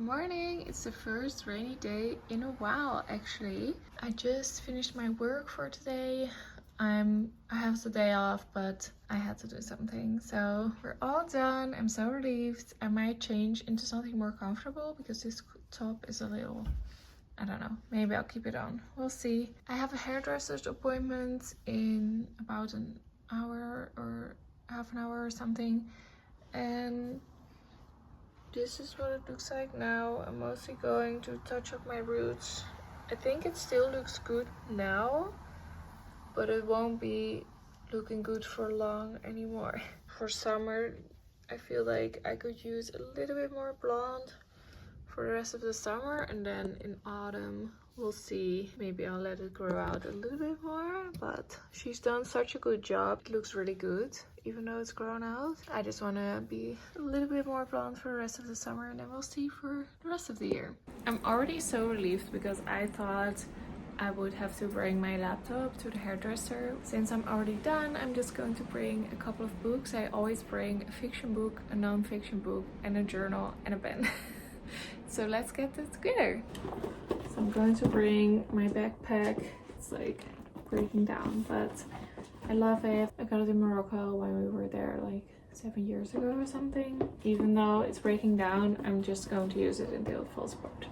morning. It's the first rainy day in a while actually. I just finished my work for today. I have the day off, but I had to do something. So we're all done. I'm so relieved. I might change into something more comfortable because this top is a little, I don't know, maybe I'll keep it on. We'll see. I have a hairdresser's appointment in about an hour or half an hour or something. And this is what it looks like now. I'm mostly going to touch up my roots. I think it still looks good now, but it won't be looking good for long anymore. For summer, I feel like I could use a little bit more blonde for the rest of the summer, and then in autumn we'll see. Maybe I'll let it grow out a little bit more, but she's done such a good job. It looks really good even though it's grown out. I just want to be a little bit more blonde for the rest of the summer, and then we'll see for the rest of the year. I'm already so relieved because I thought I would have to bring my laptop to the hairdresser. Since I'm already done, I'm just going to bring a couple of books. I always bring a fiction book, a non-fiction book, and a journal and a pen. So let's get this together. So I'm going to bring my backpack. It's like breaking down, but I love it. I got it in Morocco when we were there like 7 years ago or something. Even though it's breaking down, I'm just going to use it until it falls apart.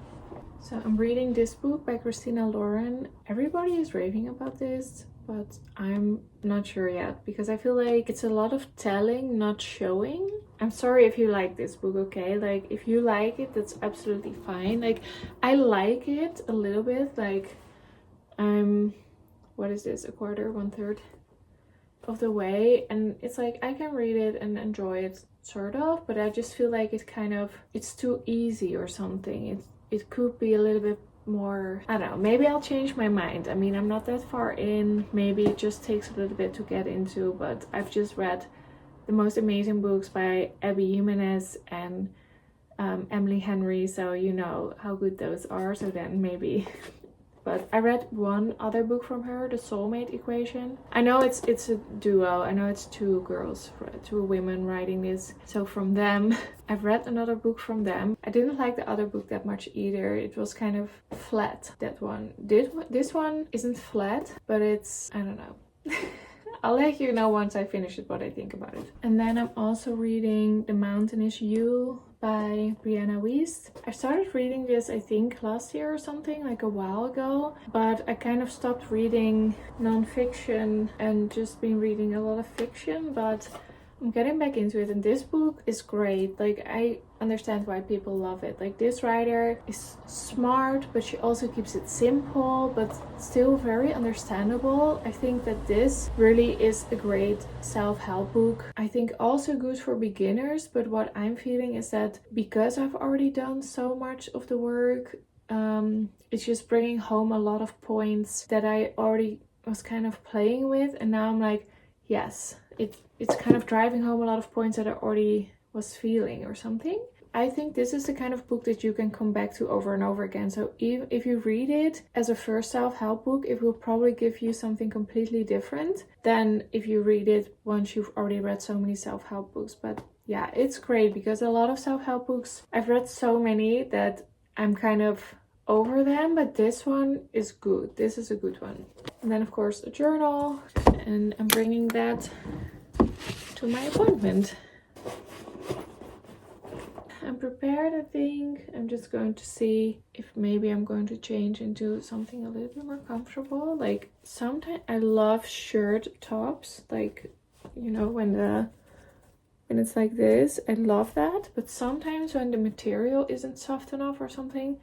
So I'm reading this book by Christina Lauren. Everybody is raving about this, but I'm not sure yet because I feel like it's a lot of telling, not showing. I'm sorry if you like this book, okay? Like, if you like it, that's absolutely fine. Like, I like it a little bit. Like, what is this? A quarter, 1/3 of the way. And it's like, I can read it and enjoy it, sort of. But I just feel like it's too easy or something. It could be a little bit more, I don't know, maybe I'll change my mind. I mean, I'm not that far in. Maybe it just takes a little bit to get into, but I've just read the most amazing books by Abby Jimenez and Emily Henry, so you know how good those are. So then maybe but I read one other book from her, The Soulmate Equation. I know it's a duo. I know it's two girls, two women writing this. So from them, I've read another book from them. I didn't like the other book that much either. It was kind of flat, that one. This one isn't flat, but it's, I don't know. I'll let you know once I finish it what I think about it. And then I'm also reading The Mountain Is You by Brianna Wiest. I started reading this, I think, last year or something, like a while ago. But I kind of stopped reading non-fiction and just been reading a lot of fiction. But I'm getting back into it, and this book is great. Like, I understand why people love it. Like, this writer is smart, but she also keeps it simple but still very understandable. I think that this really is a great self-help book. I think also good for beginners, but what I'm feeling is that because I've already done so much of the work, it's just bringing home a lot of points that I already was kind of playing with, and now I'm like, yes, it's kind of driving home a lot of points that I already was feeling or something. I think this is the kind of book that you can come back to over and over again. So even if you read it as a first self-help book, it will probably give you something completely different than if you read it once you've already read so many self-help books. But yeah, it's great because a lot of self-help books, I've read so many that I'm kind of over them, but this one is good. This is a good one. And then of course a journal, and I'm bringing that to my appointment. I'm prepared, I think. I'm just going to see if maybe I'm going to change into something a little bit more comfortable. Like, sometimes I love shirt tops, like, you know, when it's like this, I love that. But sometimes when the material isn't soft enough or something,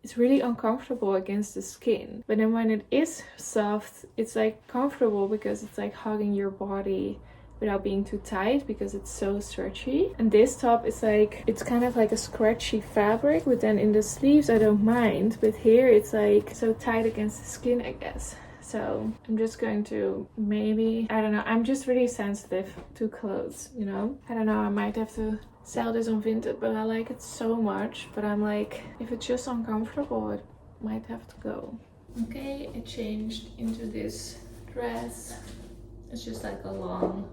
it's really uncomfortable against the skin. But then when it is soft, it's like comfortable because it's like hugging your body without being too tight because it's so stretchy. And this top is like, it's kind of like a scratchy fabric, but then in the sleeves I don't mind, but here it's like so tight against the skin, I guess. So I'm just going to maybe, I don't know, I'm just really sensitive to clothes, you know? I don't know, I might have to sell this on Vinted, but I like it so much. But I'm like, if it's just uncomfortable, it might have to go. Okay, I changed into this dress. It's just like a long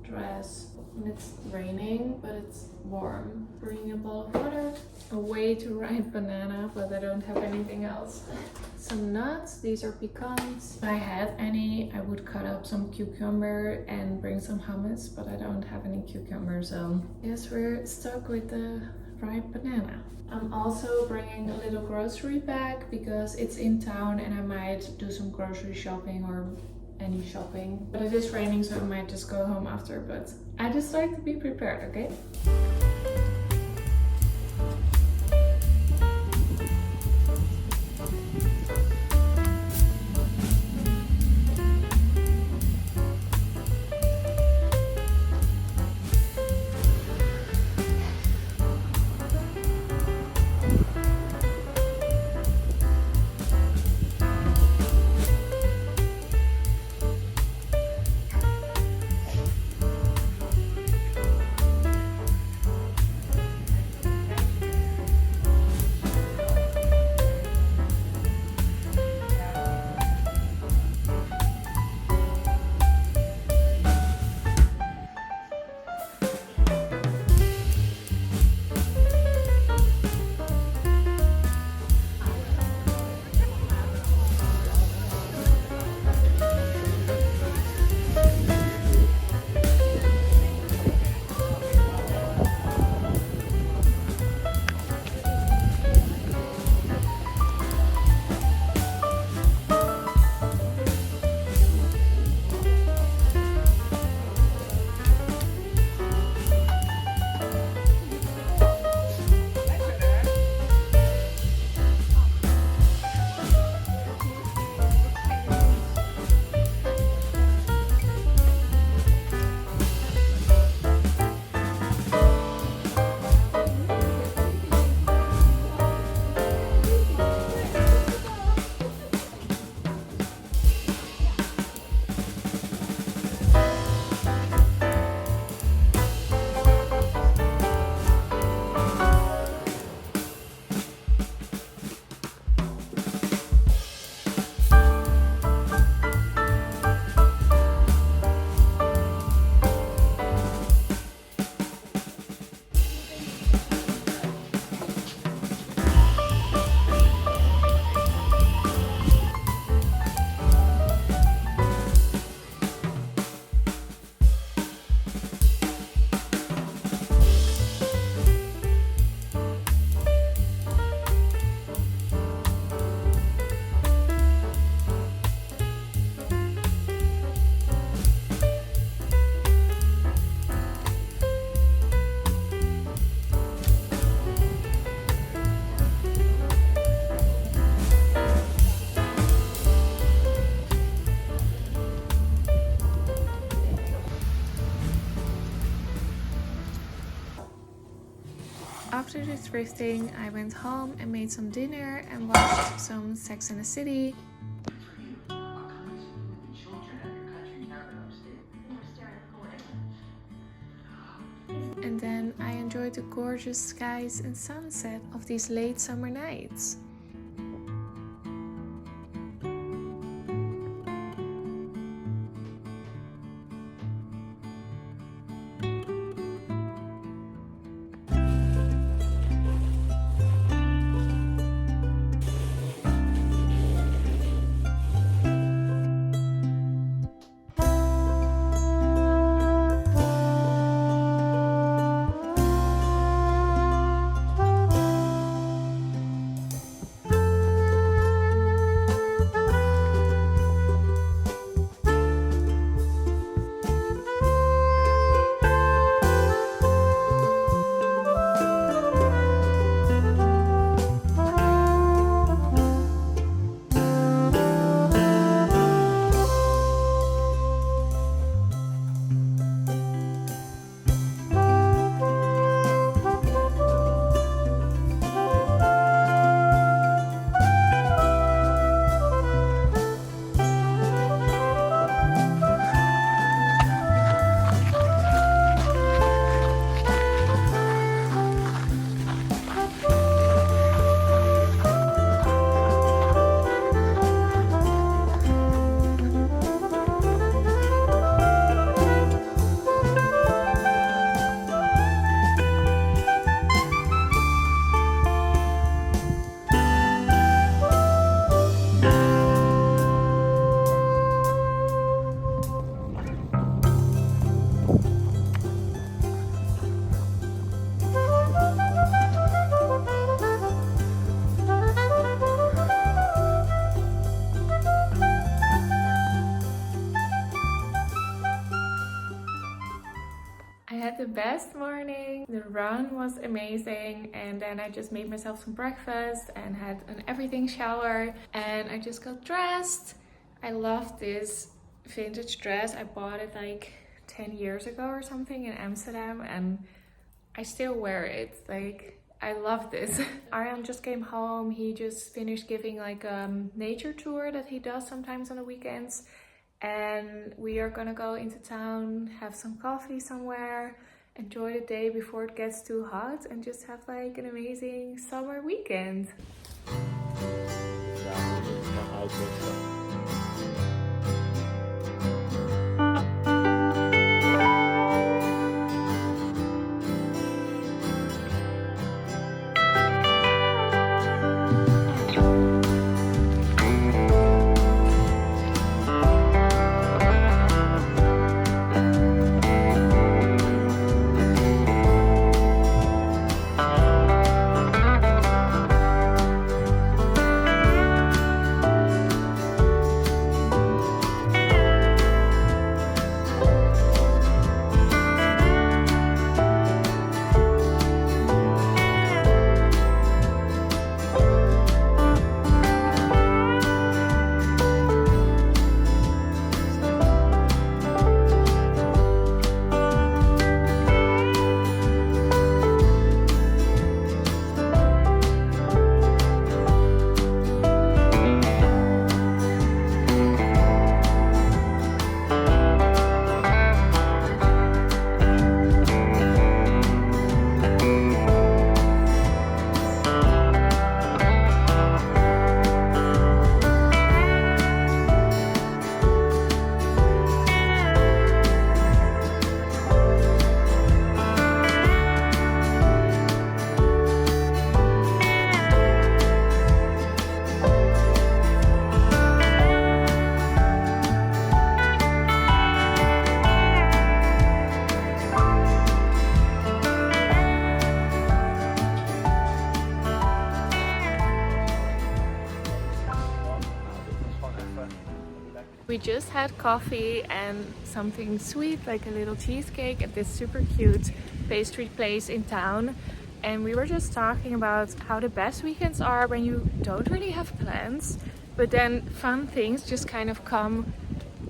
dress, and it's raining, but it's warm, bringing a bowl of water, a way to ripe banana, but I don't have anything else. Some nuts, these are pecans. If I had any, I would cut up some cucumber and bring some hummus, but I don't have any cucumber, so yes, we're stuck with the ripe banana. I'm also bringing a little grocery bag because it's in town and I might do some grocery shopping or any shopping. But it is raining, so I might just go home after, but I just like to be prepared, okay? After the thrifting, I went home and made some dinner and watched some Sex and the City. And then I enjoyed the gorgeous skies and sunset of these late summer nights. the best morning. The run was amazing, and then I just made myself some breakfast and had an everything shower, and I just got dressed. I love this vintage dress. I bought it like 10 years ago or something in Amsterdam, and I still wear it. Like, I love this. Arjan just came home. He just finished giving like a nature tour that he does sometimes on the weekends. And we are gonna go into town, have some coffee somewhere, enjoy the day before it gets too hot, and just have like an amazing summer weekend. We just had coffee and something sweet, like a little cheesecake at this super cute pastry place in town. And we were just talking about how the best weekends are when you don't really have plans, but then fun things just kind of come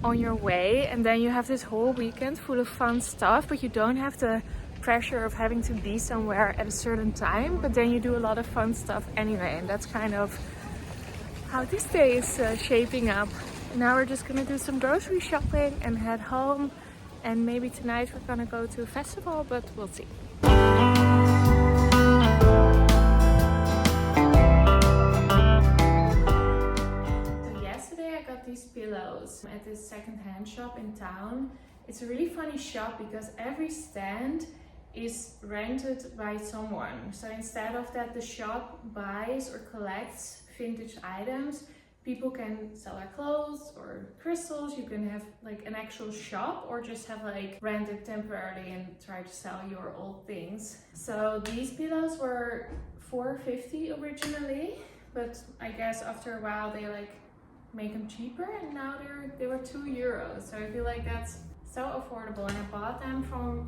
on your way, and then you have this whole weekend full of fun stuff, but you don't have the pressure of having to be somewhere at a certain time, but then you do a lot of fun stuff anyway. And that's kind of how this day is shaping up. Now we're just gonna do some grocery shopping and head home, and maybe tonight we're gonna go to a festival, but we'll see. So yesterday I got these pillows at this second-hand shop in town. It's a really funny shop because every stand is rented by someone. So instead of that the shop buys or collects vintage items, people can sell their clothes or crystals. You can have like an actual shop or just have like rent it temporarily and try to sell your old things. So these pillows were $4.50 originally, but I guess after a while they like make them cheaper, and now they were €2. So I feel like that's so affordable, and I bought them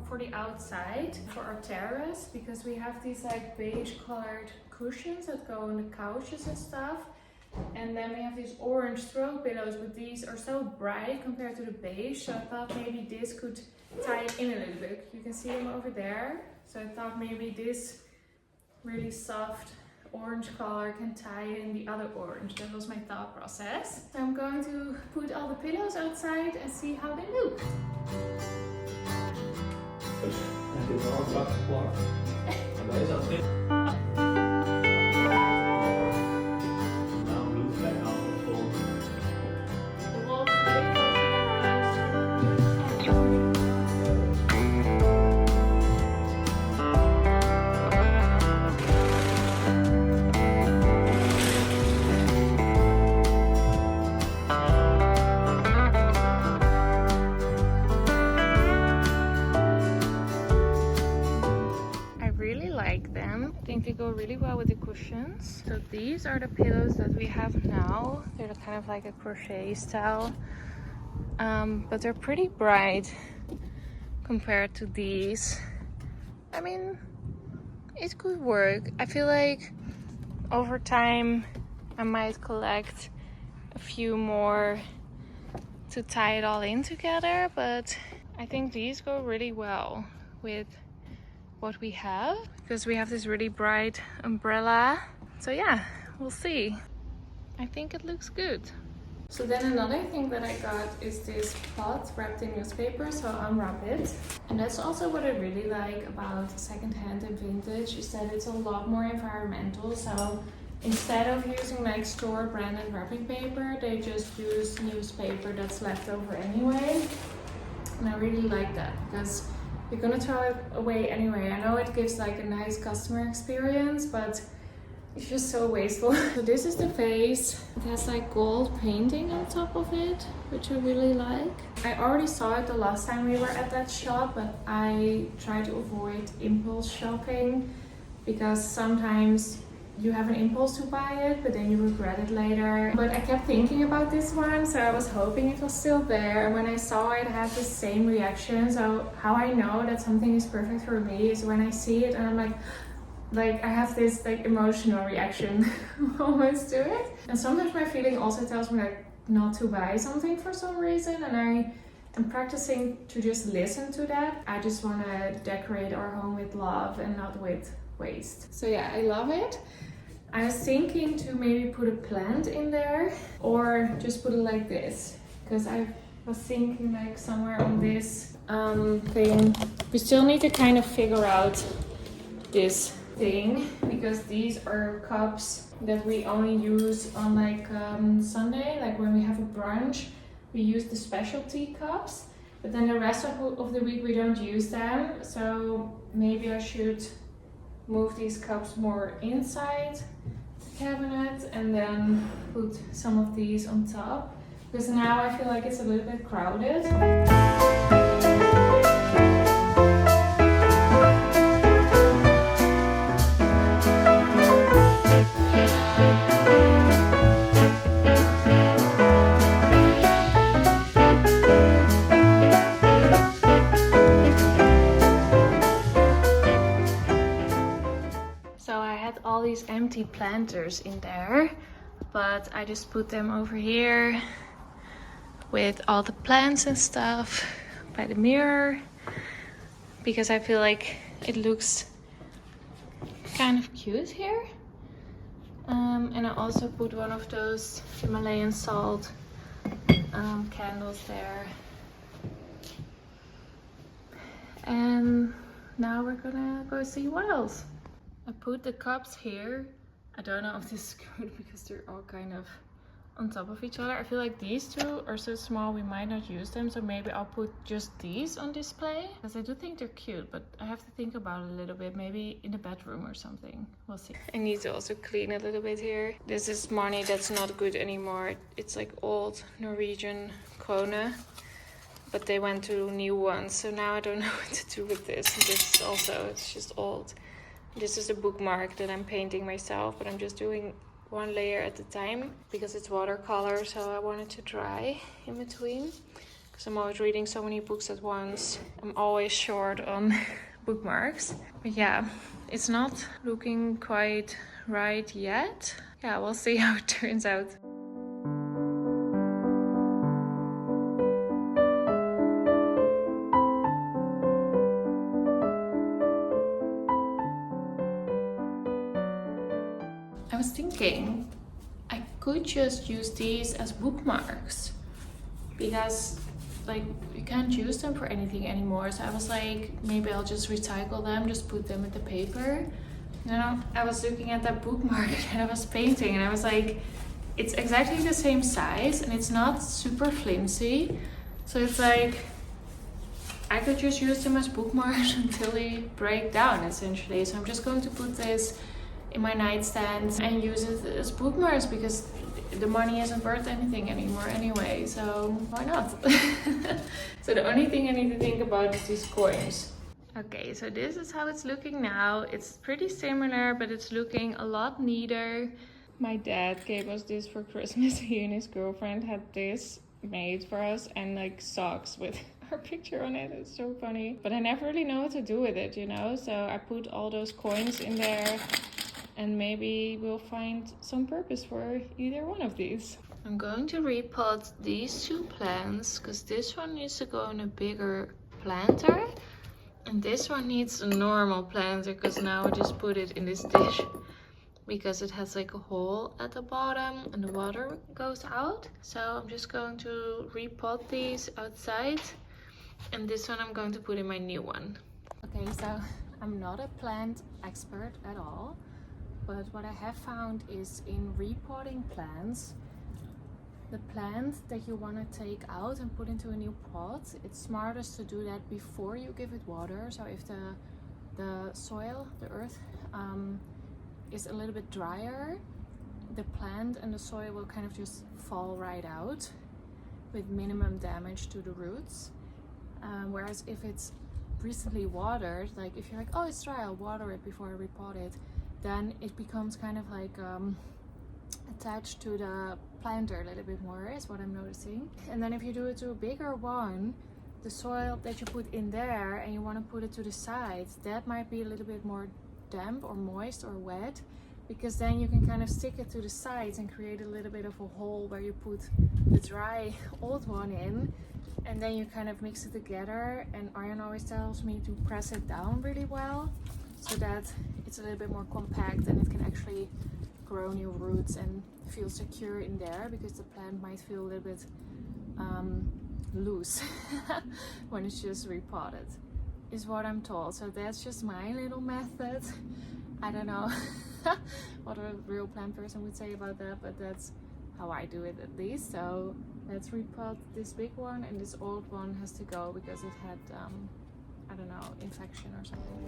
for the outside for our terrace because we have these like beige colored cushions that go on the couches and stuff. And then we have these orange throw pillows, but these are so bright compared to the beige, so I thought maybe this could tie it in a little bit. You can see them over there. So I thought maybe this really soft orange color can tie in the other orange. That was my thought process. So I'm going to put all the pillows outside and see how they look. I think they go really well with the cushions. So these are the pillows that we have now. They're kind of like a crochet style, but they're pretty bright compared to these. I mean, it could work. I feel like over time I might collect a few more to tie it all in together, but I think these go really well with what we have because we have this really bright umbrella. So yeah, we'll see. I think it looks good. So then another thing that I got is this pot wrapped in newspaper, so I'll unwrap it. And that's also what I really like about secondhand and vintage, is that it's a lot more environmental. So instead of using like store branded wrapping paper, they just use newspaper that's left over anyway. And I really like that because you're gonna throw it away anyway. I know it gives like a nice customer experience, but it's just so wasteful. So this is the vase. It has like gold painting on top of it, which I really like. I already saw it the last time we were at that shop, but I try to avoid impulse shopping because sometimes you have an impulse to buy it, but then you regret it later. But I kept thinking about this one, so I was hoping it was still there. And when I saw it, I had the same reaction. So how I know that something is perfect for me is when I see it and I'm like I have this like emotional reaction almost to it. And sometimes my feeling also tells me like not to buy something for some reason, and I am practicing to just listen to that. I just want to decorate our home with love and not with waste. So yeah, I love it. I was thinking to maybe put a plant in there or just put it like this, because I was thinking like somewhere on this thing. We still need to kind of figure out this thing, because these are cups that we only use on like Sunday, like when we have a brunch we use the specialty cups, but then the rest of the week we don't use them. So maybe I should move these cups more inside the cabinet and then put some of these on top, because now I feel like it's a little bit crowded. These empty planters in there, but I just put them over here with all the plants and stuff by the mirror, because I feel like it looks kind of cute here. And I also put one of those Himalayan salt candles there. And now we're gonna go see what else. I put the cups here. I don't know if this is good because they're all kind of on top of each other. I feel like these two are so small we might not use them, so maybe I'll put just these on display, because I do think they're cute, but I have to think about it a little bit, maybe in the bedroom or something. We'll see. I need to also clean a little bit here. This is money that's not good anymore. It's like old Norwegian krone, but they went to new ones, so now I don't know what to do with this. This is also, it's just old. This is a bookmark that I'm painting myself, but I'm just doing one layer at a time because it's watercolor, so I want it to dry in between, because I'm always reading so many books at once. I'm always short on bookmarks. But yeah, it's not looking quite right yet. Yeah, we'll see how it turns out. I was thinking I could just use these as bookmarks, because like you can't use them for anything anymore. So I was like, maybe I'll just recycle them, just put them with the paper. You know, I was looking at that bookmark and I was painting and I was like, it's exactly the same size and it's not super flimsy. So it's like, I could just use them as bookmarks until they break down essentially. So I'm just going to put this in my nightstand and use it as bookmarks, because the money isn't worth anything anymore anyway, so why not? So the only thing I need to think about is these coins. Okay, so this is how it's looking now. It's pretty similar, but it's looking a lot neater. My dad gave us this for Christmas. He and his girlfriend had this made for us, and like socks with her picture on it. It's so funny. But I never really know what to do with it, you know? So I put all those coins in there and maybe we'll find some purpose for either one of these. I'm going to repot these two plants because this one needs to go in a bigger planter. And this one needs a normal planter because now I just put it in this dish because it has like a hole at the bottom and the water goes out. So I'm just going to repot these outside, and this one I'm going to put in my new one. Okay, so I'm not a plant expert at all, but what I have found is in repotting plants, the plant that you want to take out and put into a new pot, it's smartest to do that before you give it water. So if the soil, the earth, is a little bit drier, the plant and the soil will kind of just fall right out with minimum damage to the roots. Whereas if it's recently watered, like if you're like, oh, it's dry, I'll water it before I repot it, then it becomes kind of like attached to the planter a little bit more, is what I'm noticing. And then if you do it to a bigger one, the soil that you put in there and you want to put it to the sides, that might be a little bit more damp or moist or wet, because then you can kind of stick it to the sides and create a little bit of a hole where you put the dry old one in, and then you kind of mix it together. And Arjan always tells me to press it down really well so that it's a little bit more compact and it can actually grow new roots and feel secure in there, because the plant might feel a little bit loose when it's just repotted, is what I'm told. So that's just my little method. I don't know what a real plant person would say about that, but that's how I do it at least. So let's repot this big one, and this old one has to go because it had I don't know, infection or something.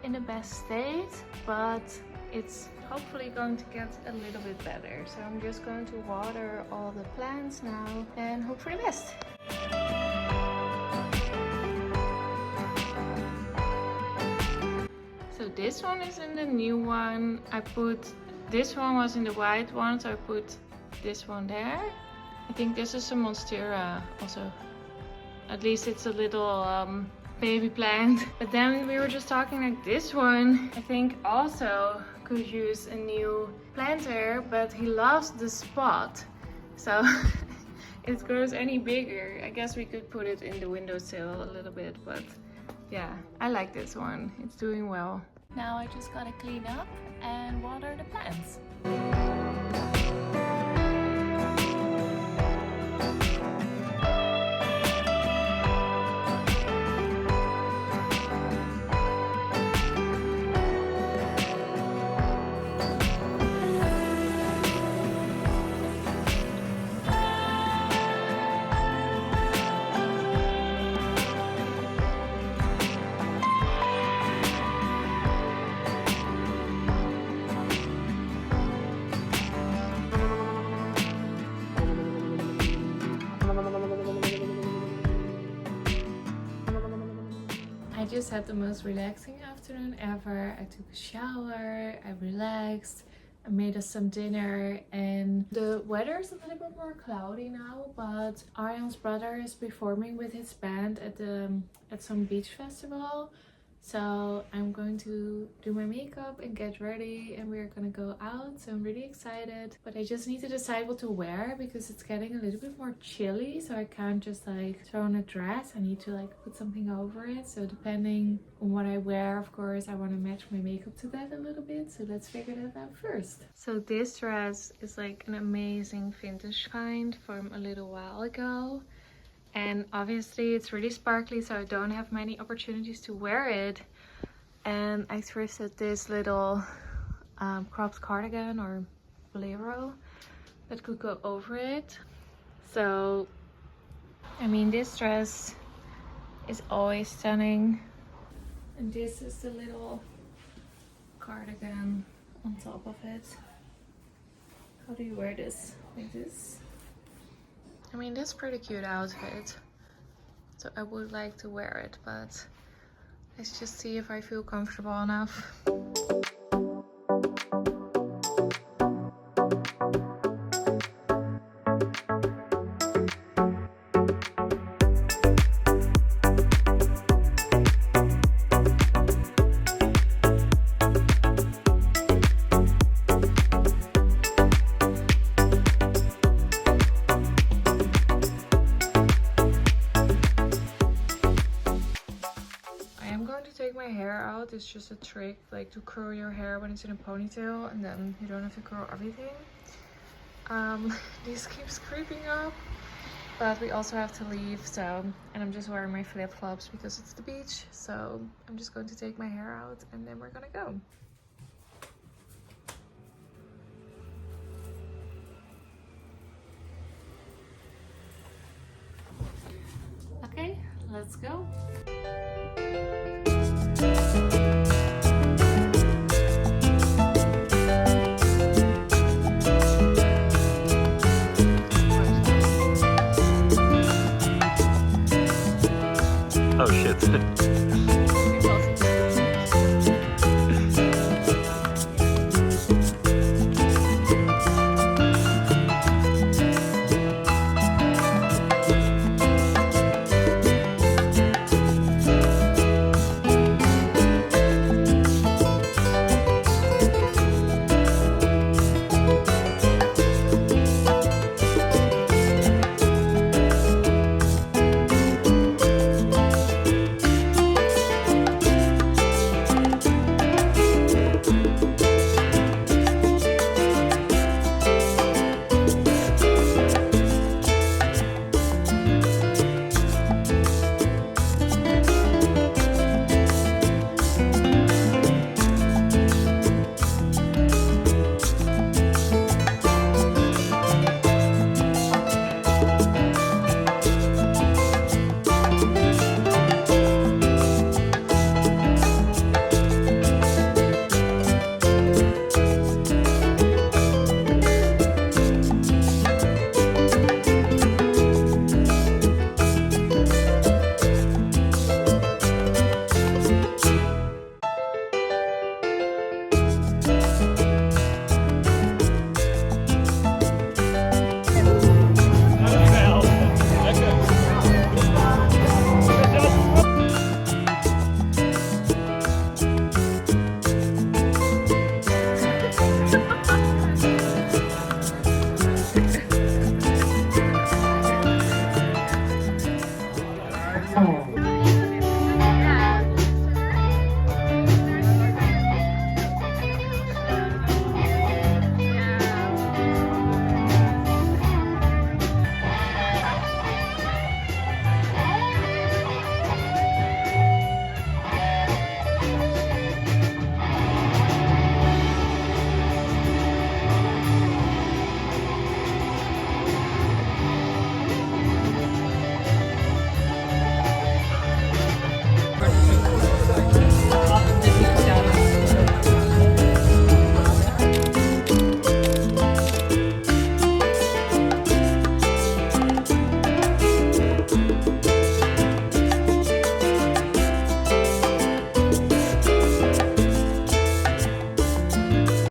In the best state, but it's hopefully going to get a little bit better. So I'm just going to water all the plants now and hope for the best. So this one is in the new one. This one was in the white one, so I put this one there. I think this is a monstera also. At least it's a little baby plant. But then we were just talking like this one I think also could use a new planter, but he loves the spot, so it grows any bigger. I guess we could put it in the windowsill a little bit, but yeah, I like this one. It's doing well. Now I just gotta clean up and water the plants. I just had the most relaxing afternoon ever. I took a shower, I relaxed, I made us some dinner, and the weather is a little bit more cloudy now, but Arjan's brother is performing with his band at some beach festival. So I'm going to do my makeup and get ready, and we're gonna go out. So I'm really excited, but I just need to decide what to wear because it's getting a little bit more chilly. So I can't just like throw on a dress. I need to like put something over it. So depending on what I wear, of course, I want to match my makeup to that a little bit. So let's figure that out first. So this dress is like an amazing vintage find from a little while ago. And obviously it's really sparkly, so I don't have many opportunities to wear it. And I thrifted this little cropped cardigan or bolero that could go over it. So, I mean, this dress is always stunning. And this is the little cardigan on top of it. How do you wear this? Like this? I mean, this is a pretty cute outfit, so I would like to wear it, but let's just see if I feel comfortable enough. My hair out. It's just a trick like to curl your hair when it's in a ponytail, and then you don't have to curl everything. This keeps creeping up, but we also have to leave, so, and I'm just wearing my flip-flops because it's the beach. So I'm just going to take my hair out and then we're gonna go. Okay, let's go. Oh shit.